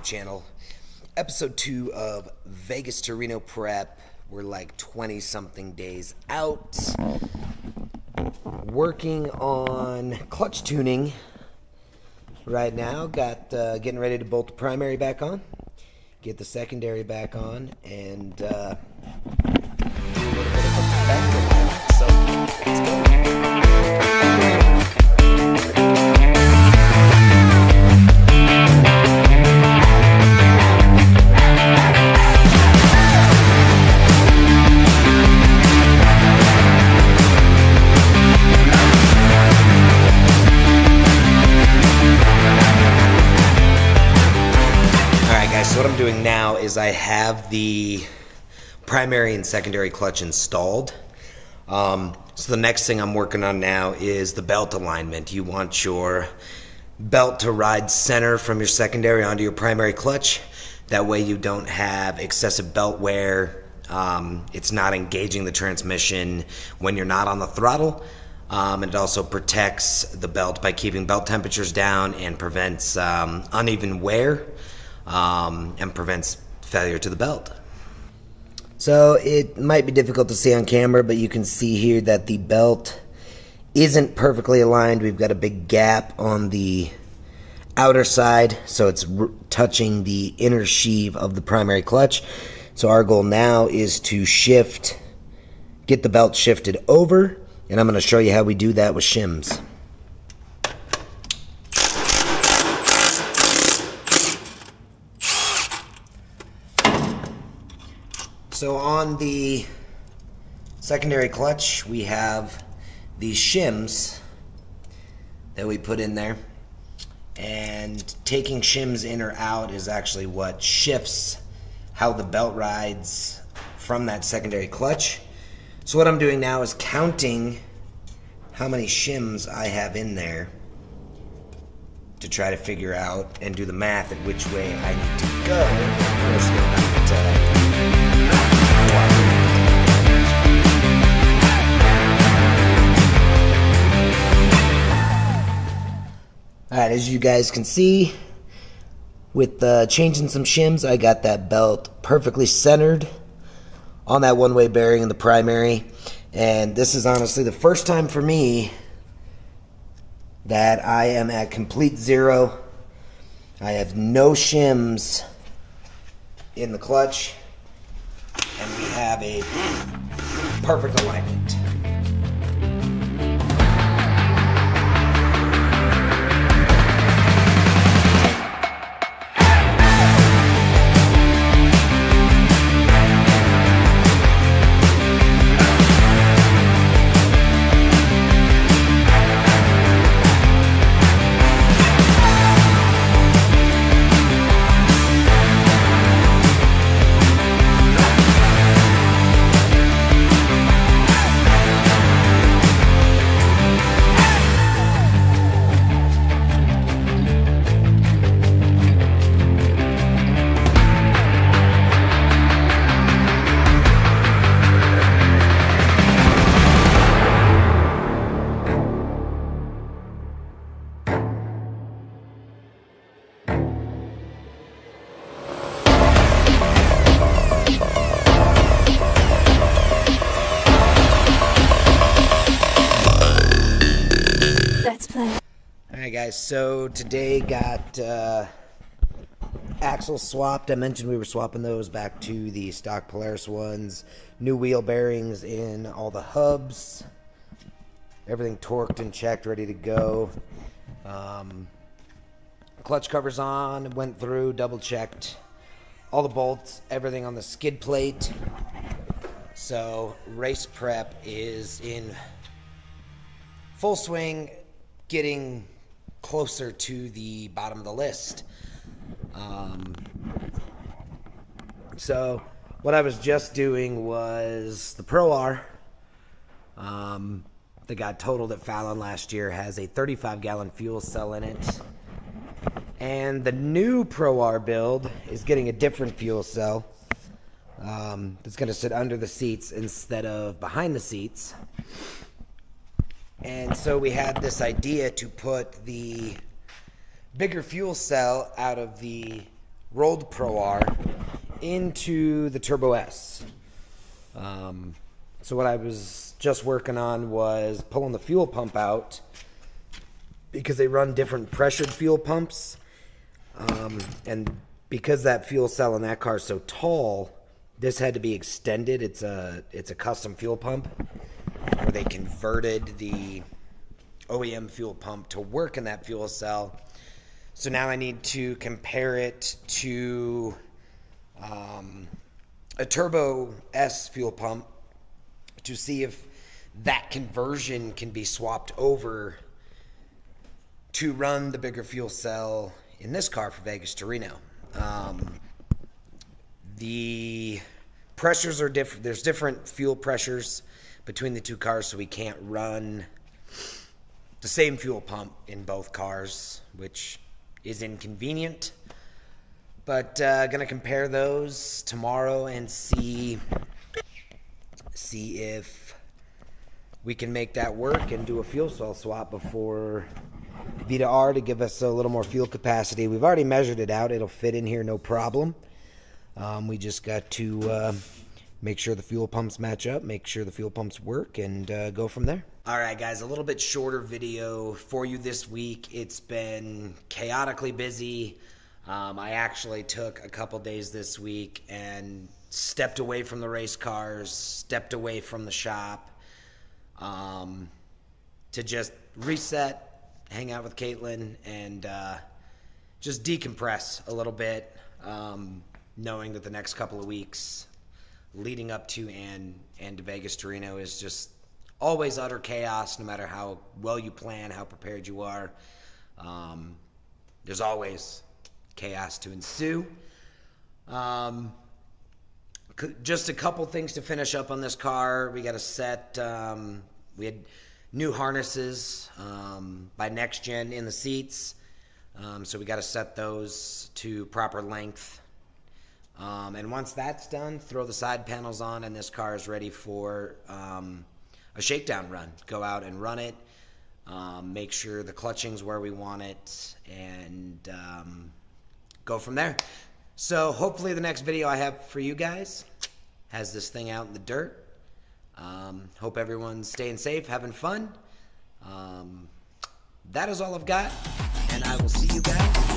YouTube channel. Episode 2 of Vegas to Reno prep. We're like 20-something days out. Working on clutch tuning right now. Got getting ready to bolt the primary back on, get the secondary back on, and do a little bit of a back. So let's go. So what I'm doing now is I have the primary and secondary clutch installed. So the next thing I'm working on now is the belt alignment. You want your belt to ride center from your secondary onto your primary clutch. That way you don't have excessive belt wear. It's not engaging the transmission when you're not on the throttle. And it also protects the belt by keeping belt temperatures down and prevents uneven wear. And prevents failure to the belt. So it might be difficult to see on camera, but you can see here that the belt isn't perfectly aligned. We've got a big gap on the outer side, so it's touching the inner sheave of the primary clutch. So our goal now is to get the belt shifted over, and I'm going to show you how we do that with shims. So on the secondary clutch, we have these shims that we put in there. And taking shims in or out is actually what shifts how the belt rides from that secondary clutch. So what I'm doing now is counting how many shims I have in there to try to figure out and do the math at which way I need to go. Of course, they're not Alright, as you guys can see, with changing some shims, I got that belt perfectly centered on that one-way bearing in the primary. And this is honestly the first time for me that I am at complete zero. I have no shims in the clutch, and we have a perfect alignment. Alright guys, so today got axles swapped. I mentioned we were swapping those back to the stock Polaris ones. New wheel bearings in all the hubs. Everything torqued and checked, ready to go. Clutch covers on, went through, double checked all the bolts, everything on the skid plate. So race prep is in full swing, getting closer to the bottom of the list. So what I was just doing was the Pro R that got totaled at Fallon last year has a 35-gallon fuel cell in it, and the new Pro R build is getting a different fuel cell that's going to sit under the seats instead of behind the seats. And so we had this idea to put the bigger fuel cell out of the rolled Pro R into the Turbo S. So what I was just working on was pulling the fuel pump out, because they run different pressured fuel pumps. And because that fuel cell in that car is so tall, this had to be extended. It's a custom fuel pump where they converted the OEM fuel pump to work in that fuel cell. So now I need to compare it to a Turbo S fuel pump to see if that conversion can be swapped over to run the bigger fuel cell in this car for Vegas to Reno. The pressures are different. There's different fuel pressures between the two cars, so we can't run the same fuel pump in both cars, which is inconvenient. But gonna compare those tomorrow and see if we can make that work and do a fuel cell swap before Vita R to give us a little more fuel capacity. We've already measured it out. It'll fit in here no problem. We just got to make sure the fuel pumps match up, make sure the fuel pumps work, and go from there. All right, guys, a little bit shorter video for you this week. It's been chaotically busy. I actually took a couple days this week and stepped away from the race cars, stepped away from the shop, to just reset, hang out with Caitlin, and just decompress a little bit, knowing that the next couple of weeks leading up to and to Vegas to Reno is just always utter chaos. No matter how well you plan, how prepared you are, there's always chaos to ensue. Just a couple things to finish up on this car. We got to set, we had new harnesses by Next Gen in the seats, so we got to set those to proper length. And once that's done, throw the side panels on, and this car is ready for a shakedown run. Go out and run it, make sure the clutching's where we want it, and go from there. So hopefully the next video I have for you guys has this thing out in the dirt. Hope everyone's staying safe, having fun. That is all I've got, and I will see you guys